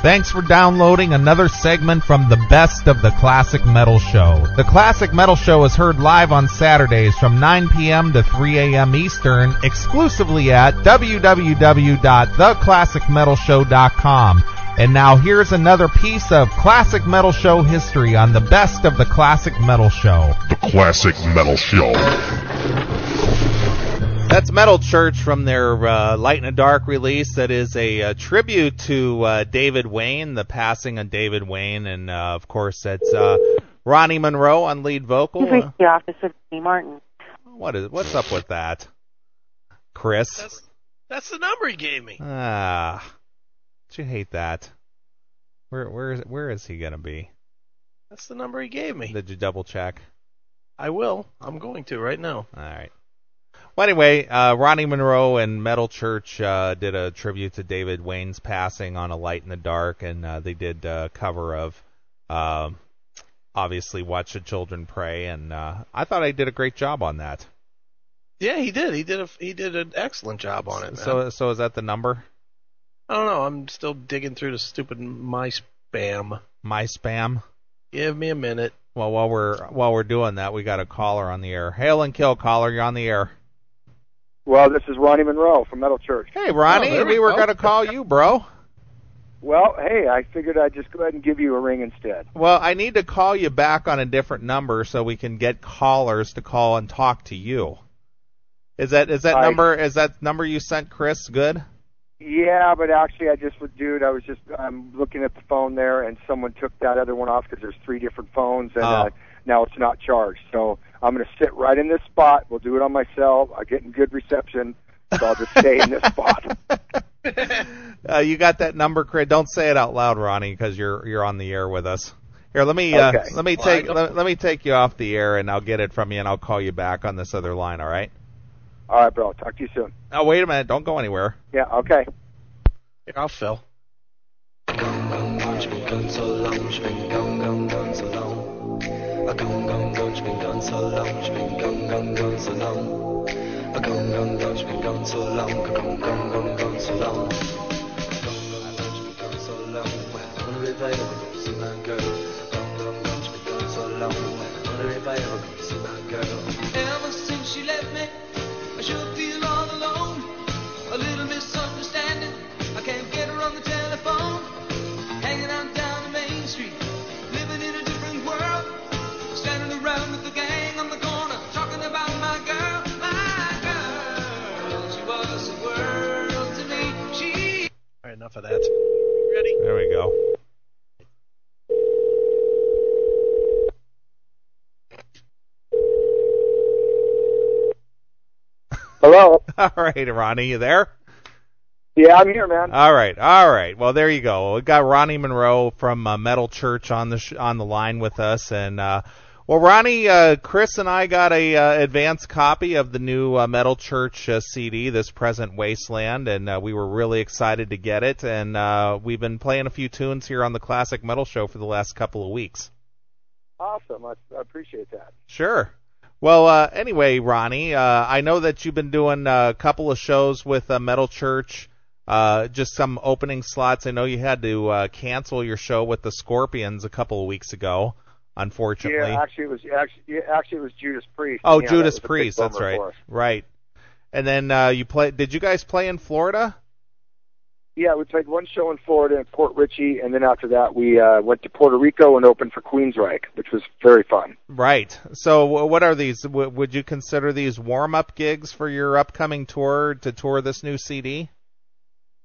Thanks for downloading another segment from the Best of the Classic Metal Show. The Classic Metal Show is heard live on Saturdays from 9 p.m. to 3 a.m. Eastern, exclusively at www.theclassicmetalshow.com. And now here's another piece of Classic Metal Show history on the Best of the Classic Metal Show. The Classic Metal Show. That's Metal Church from their Light in the Dark release. That is a tribute to David Wayne, the passing of David Wayne. And, of course, that's Ronny Munroe on lead vocal. You've reached the office of Danny Martin. What's up with that, Chris? That's the number he gave me. Don't you hate that? Where is he going to be? That's the number he gave me. Did you double check? I will. I'm going to right now. All right. Well, anyway, Ronny Munroe and Metal Church did a tribute to David Wayne's passing on A Light in the Dark, and they did a cover of, obviously, Watch the Children Pray, and I thought I did a great job on that. Yeah, he did. He did an excellent job on it, man. So is that the number? I don't know. I'm still digging through the stupid my spam. My spam? Give me a minute. Well, while we're doing that, we got a caller on the air. Hail and kill, caller. You're on the air. Well, this is Ronny Munroe from Metal Church. Hey, Ronnie, we were going to call you, bro. Well, hey, I figured I'd just go ahead and give you a ring instead. Well, I need to call you back on a different number so we can get callers to call and talk to you. Is that number you sent Chris good? Yeah, but actually, I'm looking at the phone there, and someone took that other one off because there's 3 different phones, and now it's not charged. So I'm going to sit right in this spot. We'll do it on my cell. I'm getting good reception, so I'll just stay in this spot. You got that number, Chris? Don't say it out loud, Ronnie, because you're on the air with us. Here, let me take you off the air, and I'll get it from you, and I'll call you back on this other line. All right? All right, bro. Talk to you soon. Oh, wait a minute. Don't go anywhere. Yeah. Okay. Here, I'll fill. Ever since she left me, I sure feel all alone. A little misunderstanding. I can't get her on the telephone. Hanging out down the main street, living in a different world. Standing around with the gang on the corner, talking about my girl, my girl. She was the world to me. All right, enough of that. Ready? There we go. Hello? All right, Ronnie, you there? Yeah, I'm here, man. All right. Well, there you go. We got Ronny Munroe from Metal Church on the line with us, and well, Ronnie, Chris and I got a advanced copy of the new Metal Church CD, This Present Wasteland, and we were really excited to get it, and we've been playing a few tunes here on the Classic Metal Show for the last couple of weeks. Awesome. I appreciate that. Sure. Well, anyway, Ronnie, I know that you've been doing a couple of shows with Metal Church, just some opening slots. I know you had to cancel your show with the Scorpions a couple of weeks ago, unfortunately. Yeah, actually it was Judas Priest. Oh, yeah, Judas Priest, that's right. Right. And then did you guys play in Florida? Yeah, we played one show in Florida in Port Richey, and then after that we went to Puerto Rico and opened for Queensryche, which was very fun. Right. So what are these? Would you consider these warm-up gigs for your upcoming tour to tour this new CD?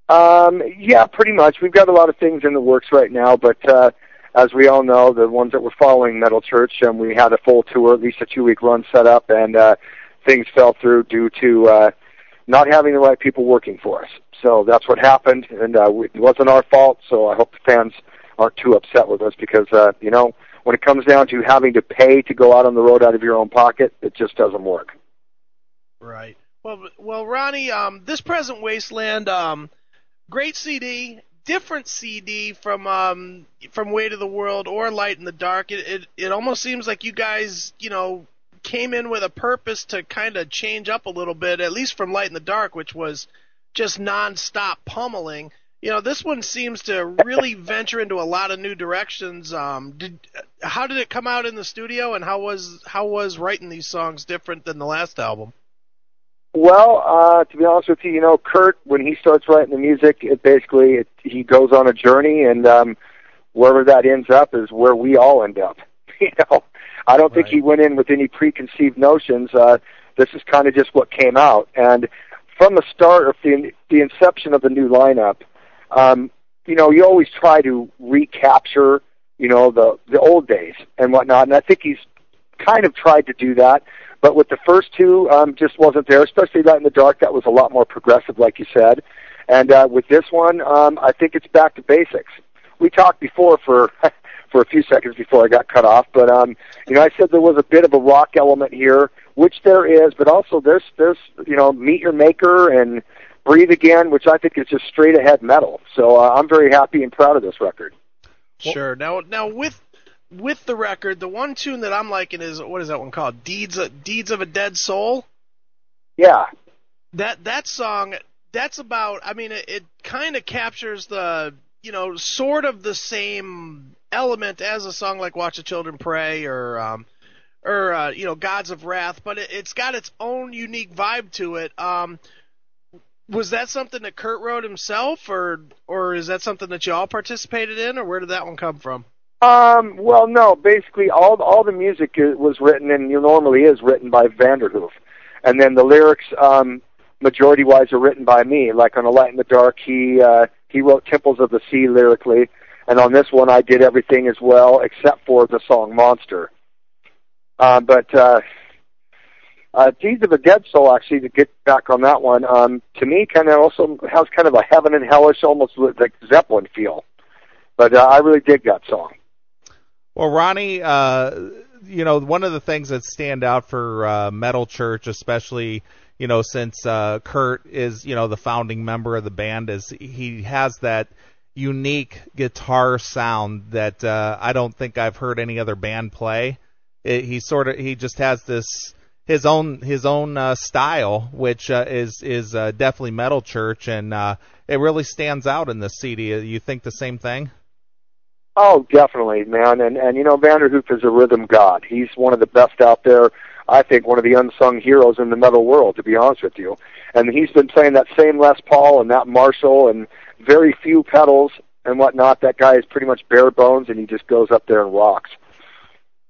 Yeah, pretty much. We've got a lot of things in the works right now, but as we all know, the ones that were following Metal Church, we had a full tour, at least a 2-week run set up, and things fell through due to not having the right people working for us. So that's what happened, and it wasn't our fault, so I hope the fans aren't too upset with us because, when it comes down to having to pay to go out on the road out of your own pocket, it just doesn't work. Right. Well, Ronnie, This Present Wasteland, great CD, different CD from Weight of the World or Light in the Dark. It almost seems like you guys, came in with a purpose to kind of change up a little bit, at least from Light in the Dark, which was just non-stop pummeling. This one seems to really venture into a lot of new directions. How did it come out in the studio, and how was writing these songs different than the last album? Well, to be honest with you, Kurt, when he starts writing the music, he goes on a journey, and wherever that ends up is where we all end up. I don't think he went in with any preconceived notions. This is kind of just what came out, and from the start of the inception of the new lineup, you always try to recapture, the old days and whatnot, and I think he's kind of tried to do that. But with the first two, just wasn't there, especially Light in the Dark. That was a lot more progressive, like you said. And with this one, I think it's back to basics. We talked before for a few seconds before I got cut off, but I said there was a bit of a rock element here, which there is, but also there's Meet Your Maker and Breathe Again, which I think is just straight ahead metal. So I'm very happy and proud of this record. Sure. Now with the record, the one tune that I'm liking is, what is that one called? Deeds of a Dead Soul? Yeah. That song, that's about, it kind of captures the, sort of the same element as a song like Watch the Children Pray or Gods of Wrath, but it's got its own unique vibe to it. Was that something that Kurt wrote himself, or is that something that you all participated in, or where did that one come from? Well, no. Basically, all the music was written, and normally is written by Vanderhoof, and then the lyrics, majority-wise, are written by me. Like on A Light in the Dark, he wrote Temples of the Sea lyrically, and on this one, I did everything as well, except for the song Monster. But Deeds of a Dead Soul, actually, to get back on that one, to me, kind of also has kind of a heaven and hellish, almost like Zeppelin feel. But I really dig that song. Well, Ronny, one of the things that stand out for Metal Church, especially, since Kurt is, the founding member of the band, is he has that unique guitar sound that I don't think I've heard any other band play. He just has his own style, which is definitely Metal Church, and it really stands out in this CD. You think the same thing? Oh, definitely, man. And Vanderhoof is a rhythm god. He's one of the best out there. I think one of the unsung heroes in the metal world, to be honest with you. And he's been playing that same Les Paul and that Marshall and very few pedals and whatnot. That guy is pretty much bare bones, and he just goes up there and rocks.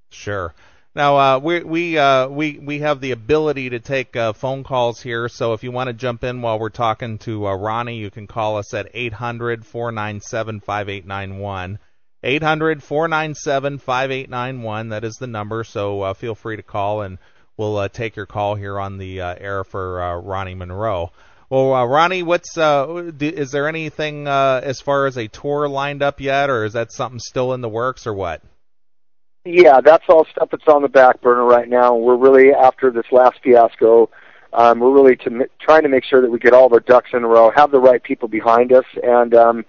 Sure. Now we have the ability to take phone calls here. So if you want to jump in while we're talking to Ronny, you can call us at 800-497-5891. 800-497-5891. That is the number. So feel free to call, and we'll take your call here on the air for Ronny Munroe. Well, Ronny, is there anything as far as a tour lined up yet, or is that something still in the works, or what? Yeah, that's all stuff that's on the back burner right now. We're really, after this last fiasco, we're really trying to make sure that we get all of our ducks in a row, have the right people behind us, and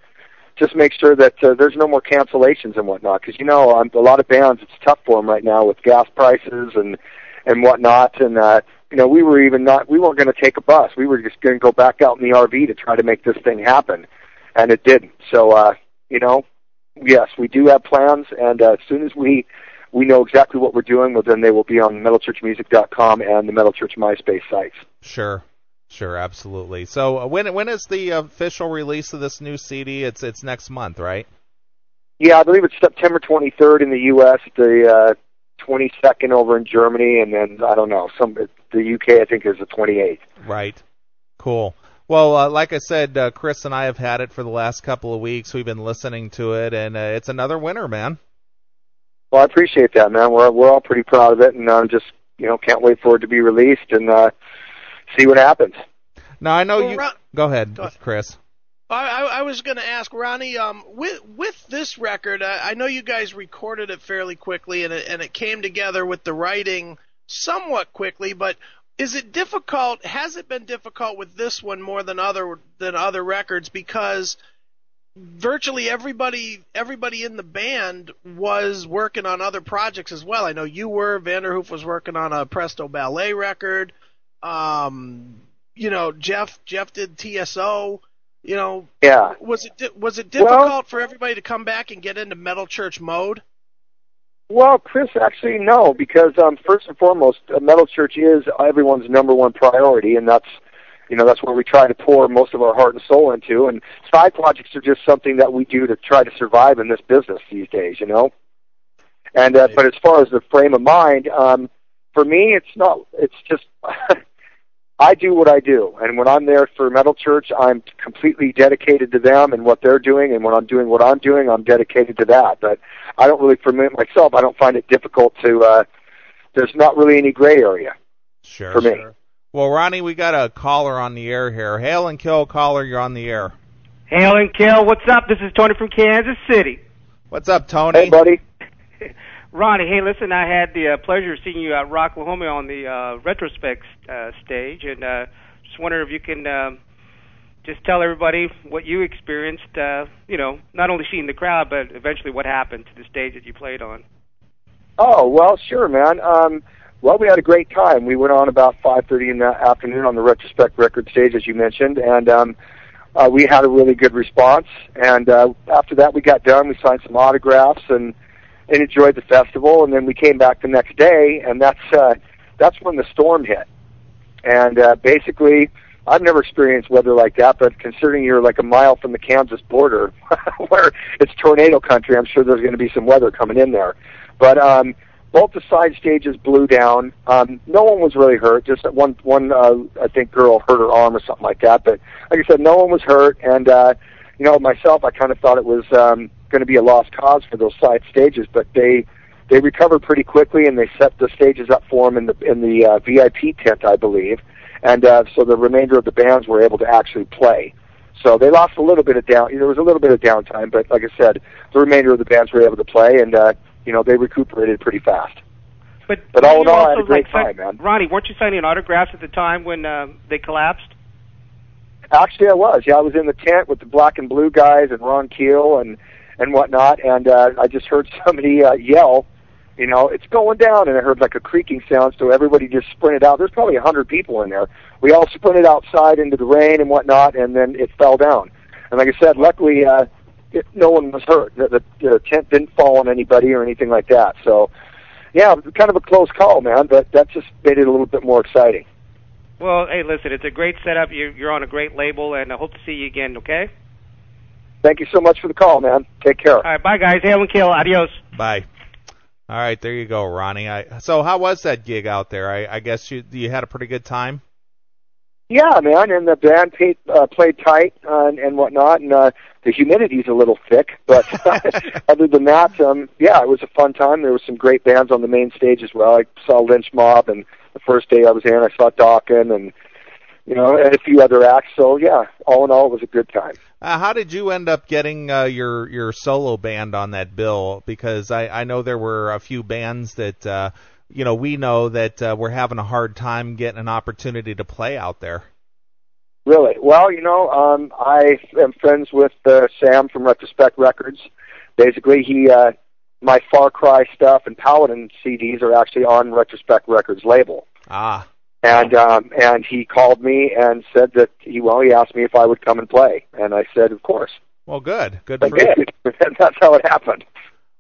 just make sure that there's no more cancellations and whatnot. Because, a lot of bands, it's tough for them right now with gas prices and whatnot. And, we weren't going to take a bus. We were just going to go back out in the RV to try to make this thing happen. And it didn't. So, yes, we do have plans. And as soon as we know exactly what we're doing, well, then they will be on metalchurchmusic.com and the Metal Church MySpace sites. Sure, absolutely. So when is the official release of this new CD? It's next month, right? Yeah, I believe it's September 23rd in the U.S., the 22nd over in Germany, and then, I don't know, the U.K. I think is the 28th. Right. Cool. Well, like I said, Chris and I have had it for the last couple of weeks. We've been listening to it, and it's another winner, man. Well, I appreciate that, man. We're all pretty proud of it, and just can't wait for it to be released and see what happens. Now I know Go ahead, Chris. I was going to ask Ronny, with this record, I know you guys recorded it fairly quickly, and it came together with the writing somewhat quickly. But is it difficult? Has it been difficult with this one more than other records, because virtually everybody in the band was working on other projects as well? I know you were. Vanderhoof was working on a Presto Ballet record. Jeff did TSO. You know, Yeah. was it difficult for everybody to come back and get into Metal Church mode? Well, Chris, actually, no, because first and foremost, Metal Church is everyone's number one priority, and that's where we try to pour most of our heart and soul into. And side projects are just something that we do to try to survive in this business these days, you know. And but as far as the frame of mind, for me, it's not. It's just I do what I do, and when I'm there for Metal Church, I'm completely dedicated to them and what they're doing, and when I'm doing what I'm doing, I'm dedicated to that. But I don't really, for me, myself, I don't find it difficult to, there's not really any gray area for me. Sure. Well, Ronnie, we got a caller on the air here. Hail and Kill, caller, you're on the air. Hail and Kill, what's up? This is Tony from Kansas City. What's up, Tony? Hey, buddy. Ronnie, hey, listen, I had the pleasure of seeing you at Rocklahoma on the retrospect stage, and just wonder if you can just tell everybody what you experienced, not only seeing the crowd, but eventually what happened to the stage that you played on. Oh, well, sure, man. Well, we had a great time. We went on about 5:30 in the afternoon on the retrospect record stage, as you mentioned, and we had a really good response. And after that, we got done. We signed some autographs and enjoyed the festival, and then we came back the next day, and that's when the storm hit. And basically, I've never experienced weather like that, but considering you're like a mile from the Kansas border, where it's tornado country, I'm sure there's going to be some weather coming in there. But both the side stages blew down. No one was really hurt. Just one I think girl hurt her arm or something like that. But like I said, no one was hurt, and myself, I kind of thought it was going to be a lost cause for those side stages, but they recovered pretty quickly, and they set the stages up for them in the VIP tent, I believe, and so the remainder of the bands were able to actually play. So they lost a little bit of there was a little bit of downtime, but like I said, the remainder of the bands were able to play, and they recuperated pretty fast. But all in all, I had a great time, man. Ronnie, weren't you signing autographs at the time when they collapsed? Actually, I was. Yeah, I was in the tent with the Black and Blue guys and Ron Keel and whatnot, and I just heard somebody yell, it's going down, and I heard like a creaking sound, so everybody just sprinted out. There's probably 100 people in there. We all sprinted outside into the rain and whatnot, and then it fell down. And like I said, luckily, no one was hurt. The tent didn't fall on anybody or anything like that. So, yeah, kind of a close call, man, but that just made it a little bit more exciting. Well, hey, listen, it's a great setup. You're on a great label, and I hope to see you again, okay? Thank you so much for the call, man. Take care. All right, bye, guys. Hail and Kill. Adios. Bye. All right, there you go, Ronnie. So how was that gig out there? I guess you had a pretty good time? Yeah, man, and the band played tight and whatnot, and the humidity's a little thick, but other than that, yeah, it was a fun time. There were some great bands on the main stage as well. I saw Lynch Mob, and the first day I was in, I saw Dawkins, and and a few other acts. So yeah, all in all, it was a good time. How did you end up getting your solo band on that bill? Because I know there were a few bands that we know that we're having a hard time getting an opportunity to play out there. Really? Well, I am friends with Sam from Retrospect Records. Basically, my Far Cry stuff and Paladin CDs are actually on Retrospect Records label. Ah. And he called me and said that he asked me if I would come and play, and I said, of course. Well, good for you. And that's how it happened.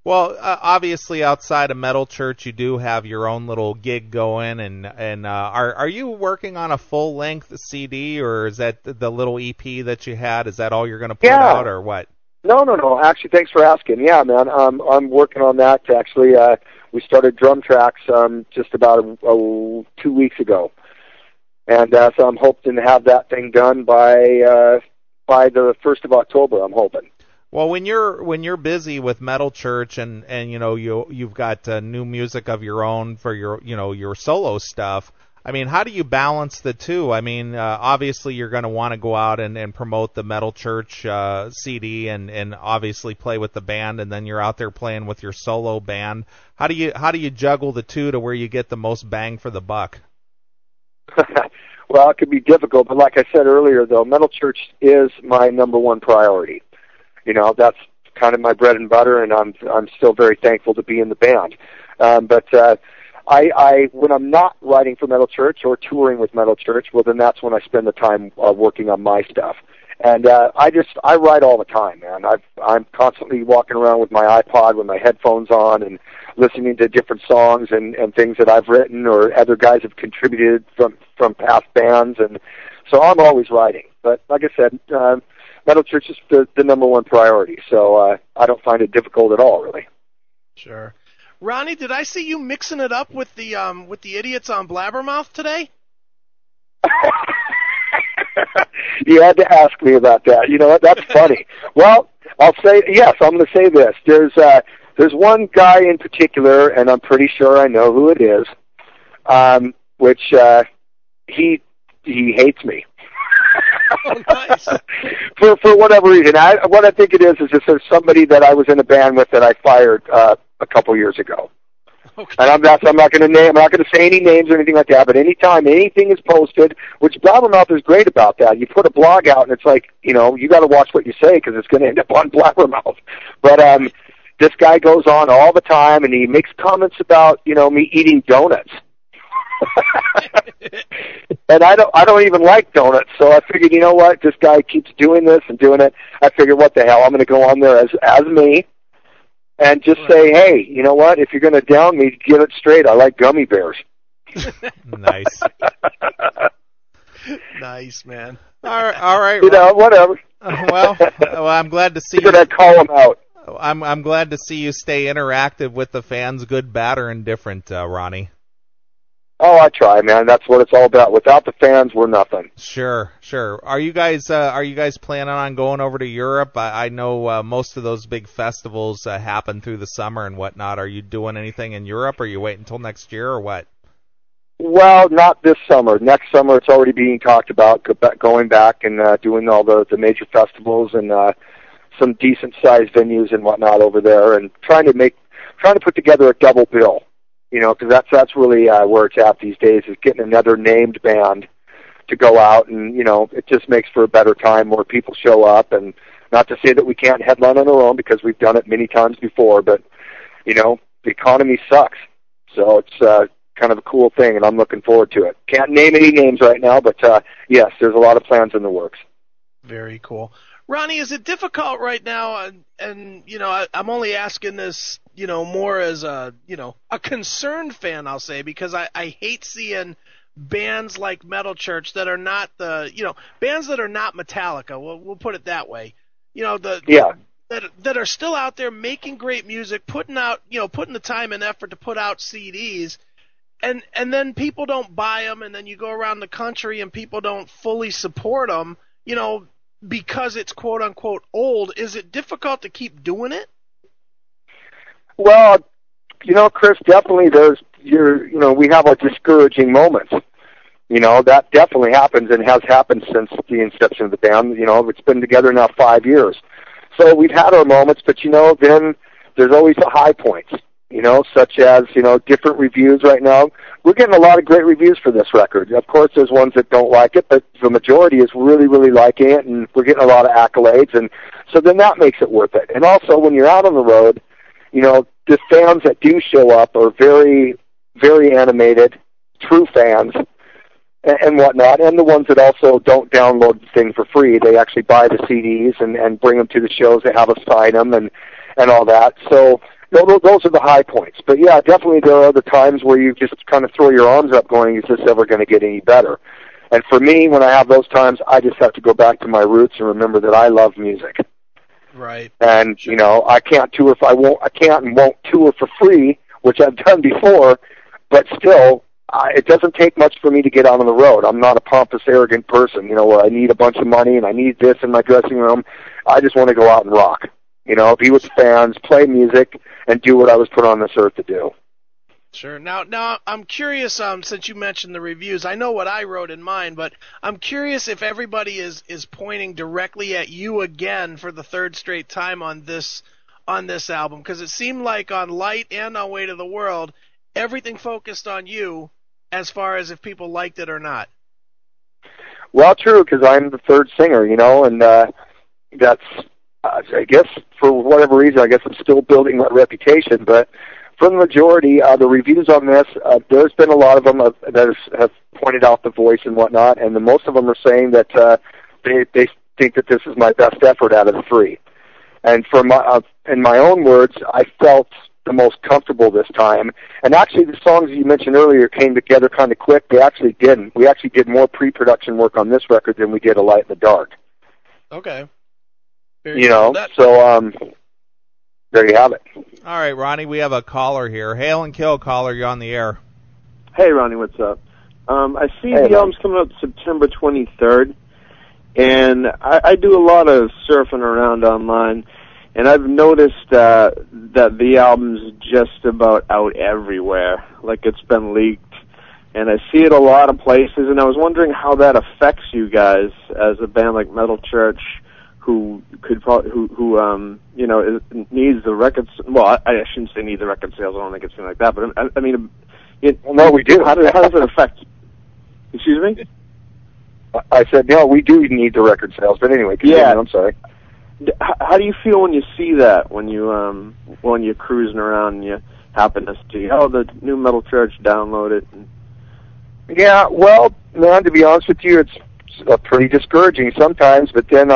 Well, obviously, outside of Metal Church, you do have your own little gig going, and are you working on a full length CD, or is that the little EP that you had? Is that all you're going to put out, or what? No. Actually, thanks for asking. Yeah, man, I'm working on that. Actually, we started drum tracks just about 2 weeks ago, and so I'm hoping to have that thing done by the 1st of October. I'm hoping. Well, when you're busy with Metal Church and you've got new music of your own for your solo stuff, I mean, how do you balance the two? I mean, obviously you're going to want to go out and promote the Metal Church CD and obviously play with the band, and then you're out there playing with your solo band. How do you juggle the two to where you get the most bang for the buck? Well, it could be difficult, but like I said earlier, though, Metal Church is my number one priority. That's kind of my bread and butter, and I'm still very thankful to be in the band. But I when I'm not writing for Metal Church or touring with Metal Church, well, then that's when I spend the time working on my stuff. And I write all the time, man. I'm constantly walking around with my iPod with my headphones on and listening to different songs and things that I've written or other guys have contributed from past bands, and so I'm always writing. But like I said, Metal Church is the number one priority, so I don't find it difficult at all, really. Sure. Ronnie, did I see you mixing it up with the idiots on Blabbermouth today? You had to ask me about that. You know what? That's funny. Well, I'll say yes. I'm going to say this. There's one guy in particular, and I'm pretty sure I know who it is. Which he hates me. Oh, nice. for whatever reason. What I think it is just there's somebody that I was in a band with that I fired a couple years ago. Okay. And I'm not going to say any names or anything like that, but anytime anything is posted, which Blabbermouth is great about that. You put a blog out and it's like, you got to watch what you say because it's going to end up on Blabbermouth. But this guy goes on all the time and he makes comments about, me eating donuts. And I don't even like donuts, so I figured, you know what, this guy keeps doing this and doing it. I figured, what the hell, I'm going to go on there as me and just say, hey, you know what, if you're going to down me, get it straight. I like gummy bears. Nice. Nice, man. All right. Whatever. Well, I'm glad to see you. I call him out. I'm glad to see you stay interactive with the fans, good, bad, or indifferent, Ronnie. Oh, I try, man. That's what it's all about. Without the fans, we're nothing. Sure. Are you guys planning on going over to Europe? I know most of those big festivals happen through the summer and whatnot. Are you doing anything in Europe, or are you waiting until next year, or what? Well, not this summer. Next summer, it's already being talked about going back and doing all the major festivals and some decent-sized venues and whatnot over there, and trying to put together a double bill. Because that's really where it's at these days, is getting another named band to go out, and it just makes for a better time, more people show up, and not to say that we can't headline on our own because we've done it many times before, but the economy sucks, so it's kind of a cool thing, and I'm looking forward to it. Can't name any names right now, but yes, there's a lot of plans in the works. Very cool. Ronnie, is it difficult right now? And I'm only asking this, more as a concerned fan, I'll say, because I hate seeing bands like Metal Church that are not bands that are not Metallica. We'll put it that way. That are still out there making great music, putting the time and effort to put out CDs, and then people don't buy them, and then you go around the country and people don't fully support them. Because it's quote unquote old. Is it difficult to keep doing it? Well, Chris, definitely we have our discouraging moments. That definitely happens and has happened since the inception of the band. It's been together now 5 years. So we've had our moments, but then there's always the high points, such as, different reviews right now. We're getting a lot of great reviews for this record. Of course, there's ones that don't like it, but the majority is really, really liking it, and we're getting a lot of accolades, and so then that makes it worth it. And also, when you're out on the road, the fans that do show up are very, very animated, true fans, and whatnot, and the ones that also don't download the thing for free. They actually buy the CDs and bring them to the shows. They have us sign them and all that. So those are the high points. But yeah, definitely there are other times where you just kind of throw your arms up going, is this ever going to get any better? And for me, when I have those times, I just have to go back to my roots and remember that I love music. Right. And, I can't and won't tour for free, which I've done before, but still, it doesn't take much for me to get out on the road. I'm not a pompous, arrogant person, where I need a bunch of money and I need this in my dressing room. I just want to go out and rock. Be with fans, play music, and do what I was put on this earth to do. Sure. Now I'm curious, since you mentioned the reviews, I know what I wrote in mine, but I'm curious if everybody is pointing directly at you again for the third straight time on this album, because it seemed like on Light and on Way to the World, everything focused on you as far as if people liked it or not. Well, true, because I'm the third singer, and that's... I guess for whatever reason, I guess I'm still building that reputation. But for the majority, the reviews on this, there's been a lot of them that have pointed out the voice and whatnot, and most of them are saying that they think that this is my best effort out of the three. And for my, in my own words, I felt the most comfortable this time. And actually, the songs you mentioned earlier came together kind of quick. They actually didn't. We actually did more pre-production work on this record than we did A Light in the Dark. Okay. Very you know, cool. so there you have it. All right, Ronnie, we have a caller here. Hail and Kill caller, you're on the air. Hey, Ronnie, what's up? I see Hey, the album's coming out September 23rd, and I do a lot of surfing around online, and I've noticed that the album's just about out everywhere, like it's been leaked, and I see it a lot of places, and I was wondering how that affects you guys as a band like Metal Church, who could probably, you know, needs the records. Well, I shouldn't say need the record sales. I don't think it's anything like that. But I mean, well, no, we do. How does it affect? Excuse me. I said no. We do need the record sales, but anyway. Yeah. I'm sorry. How do you feel when you see that? When you're cruising around and you happen to see the new Metal Church, download it. Yeah. Well, man, to be honest with you, it's pretty discouraging sometimes. But then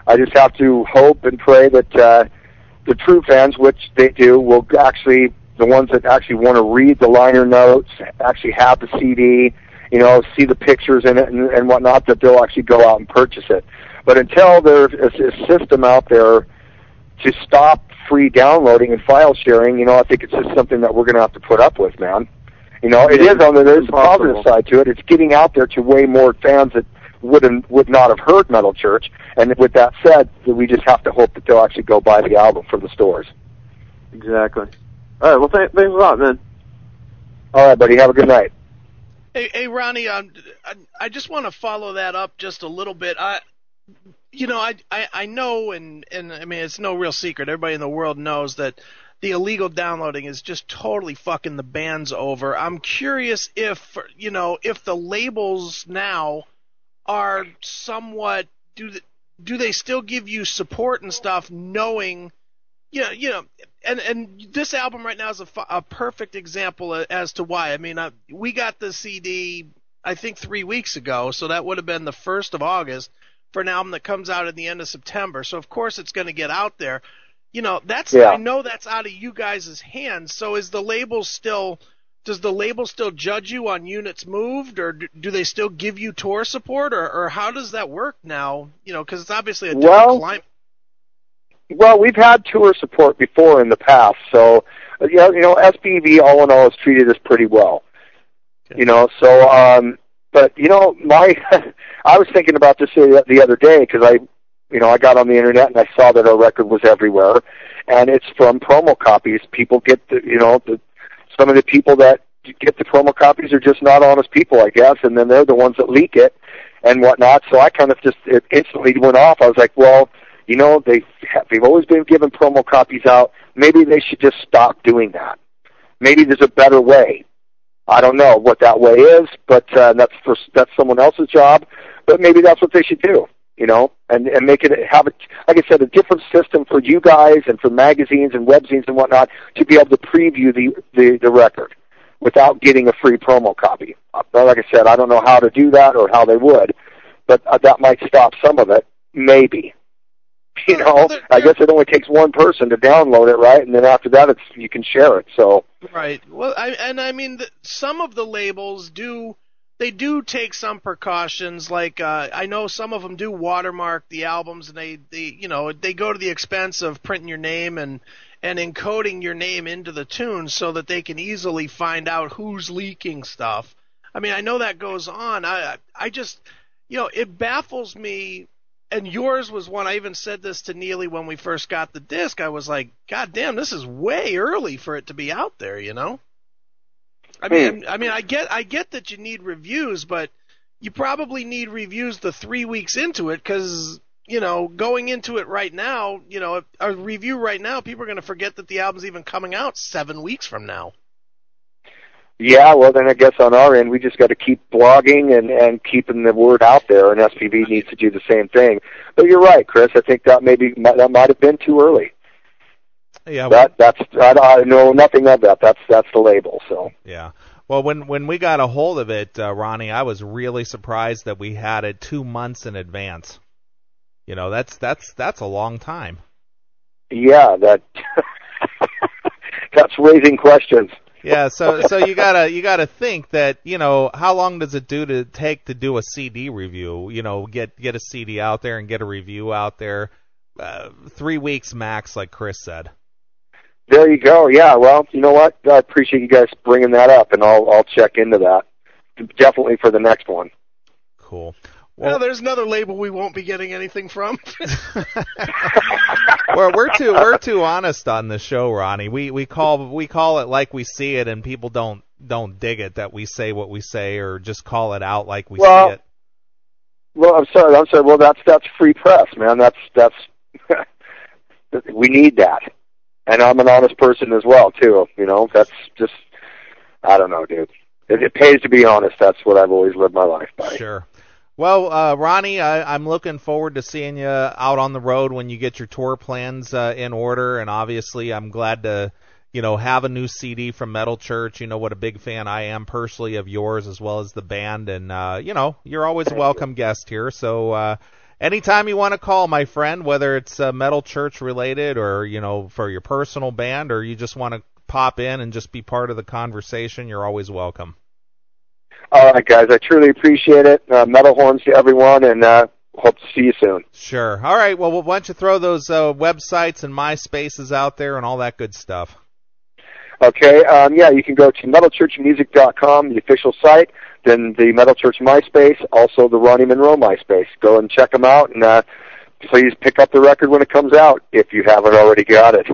I just have to hope and pray that the true fans, which they do, will actually, the ones that actually want to read the liner notes, actually have the CD, you know, see the pictures in it and whatnot, that they'll actually go out and purchase it. But until there's a system out there to stop free downloading and file sharing, you know, I think it's just something that we're going to have to put up with, man. You know, it is there's a positive side to it. It's getting out there to way more fans that would not have heard Metal Church. And with that said, we just have to hope that they'll actually go buy the album from the stores. Exactly. All right. Well, thanks a lot, man. All right, buddy. Have a good night. Hey, Ronnie. I just want to follow that up just a little bit. I know, and I mean, it's no real secret. Everybody in the world knows that the illegal downloading is just totally fucking the bands over. I'm curious if the labels now are somewhat, do they still give you support and stuff, knowing, and this album right now is a perfect example as to why. I mean, we got the CD, I think 3 weeks ago, so that would have been the 1st of August for an album that comes out at the end of September. So of course it's going to get out there. You know, I know that's out of you guys' hands. So does the label still judge you on units moved, or do they still give you tour support, or how does that work now? You know, because it's obviously a different climate. Well, we've had tour support before in the past, so SPV all in all has treated us pretty well. Okay. You know, so but you know, I was thinking about this the other day because I got on the internet and I saw that our record was everywhere, and it's from promo copies. People get some of the people that get the promo copies are just not honest people, I guess, and then they're the ones that leak it and whatnot. So I kind of it instantly went off. I was like, well, you know, they've always been giving promo copies out. Maybe they should just stop doing that. Maybe there's a better way. I don't know what that way is, but that's someone else's job. But maybe that's what they should do, you know, and make it have it, like I said, a different system for you guys and for magazines and webzines and whatnot to be able to preview the record without getting a free promo copy. Like I said, I don't know how to do that or how they would, but that might stop some of it, maybe. You know, I guess it only takes one person to download it, right? And then after that, you can share it. So right. Well, I mean, some of the labels do take some precautions. Like I know some of them do watermark the albums, and they go to the expense of printing your name and encoding your name into the tune so that they can easily find out who's leaking stuff. I mean, I know that goes on. I just, it baffles me. And yours was one. I even said this to Neely when we first got the disc. I was like, God damn, this is way early for it to be out there, you know? I mean, I get that you need reviews, but you probably need reviews the 3 weeks into it, because, going into it right now, a review right now, people are going to forget that the album's even coming out 7 weeks from now. Yeah, well, then I guess on our end, we just got to keep blogging and keeping the word out there, and SPV needs to do the same thing. But you're right, Chris. I think that might have been too early. Yeah, I know nothing of that. That's the label. So yeah. Well, when we got a hold of it, Ronnie, I was really surprised that we had it 2 months in advance. You know, that's a long time. Yeah, that's raising questions. Yeah, so you gotta think that, you know, how long does it take to do a CD review? You know, get a CD out there and get a review out there. 3 weeks max, like Chris said. There you go. Yeah. Well, you know what? I appreciate you guys bringing that up, and I'll check into that. Definitely for the next one. Cool. Well, there's another label we won't be getting anything from. Well, we're too honest on this show, Ronnie. We call it like we see it, and people don't dig it that we say what we say or just call it out like we see it. Well, I'm sorry. Well, that's free press, man. That's we need that, and I'm an honest person as well, too. You know, that's just, I don't know, dude. It pays to be honest. That's what I've always lived my life by. Sure. Well, Ronnie, I'm looking forward to seeing you out on the road when you get your tour plans in order, and obviously I'm glad to, you know, have a new CD from Metal Church. You know what a big fan I am personally of yours as well as the band, and, you know, you're always a welcome guest here, so anytime you want to call, my friend, whether it's Metal Church related or, you know, for your personal band, or you just want to pop in and just be part of the conversation, you're always welcome. All right, guys. I truly appreciate it. Metal horns to everyone, and hope to see you soon. Sure. All right. Well, why don't you throw those websites and MySpaces out there and all that good stuff? Okay. Yeah, you can go to metalchurchmusic.com, the official site, then the Metal Church MySpace, also the Ronny Munroe MySpace. Go and check them out, and please pick up the record when it comes out if you haven't already got it.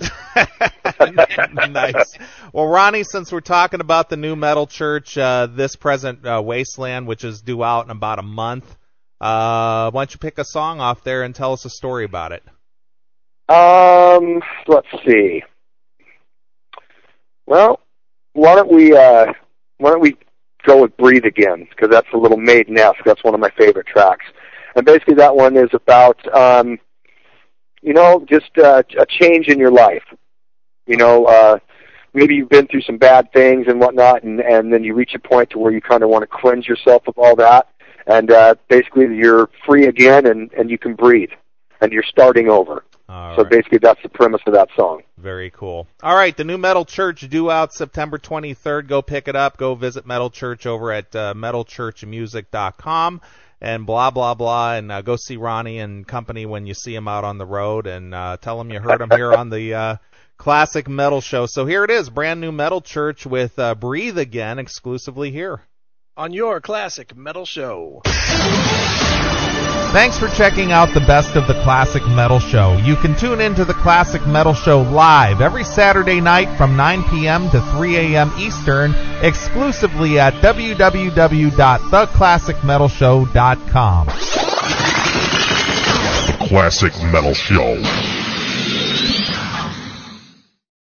Nice. Well, Ronnie, since we're talking about the new Metal Church, this present Wasteland, which is due out in about a month, why don't you pick a song off there and tell us a story about it? Let's see. Well, why don't we go with Breathe Again, because that's a little Maiden-esque. That's one of my favorite tracks. And basically that one is about, you know, just a change in your life. You know, maybe you've been through some bad things and whatnot, and then you reach a point to where you kind of want to cleanse yourself of all that. And basically you're free again, and you can breathe, and you're starting over. So basically that's the premise of that song. Very cool. All right, the new Metal Church due out September 23rd. Go pick it up. Go visit Metal Church over at metalchurchmusic.com. And blah, blah, blah, and go see Ronnie and company when you see him out on the road, and tell him you heard him here on the Classic Metal Show. So here it is, brand new Metal Church with Breathe Again, exclusively here on your Classic Metal Show. Thanks for checking out the best of the Classic Metal Show. You can tune into the Classic Metal Show live every Saturday night from 9 p.m. to 3 a.m. Eastern, exclusively at www.theclassicmetalshow.com. The Classic Metal Show.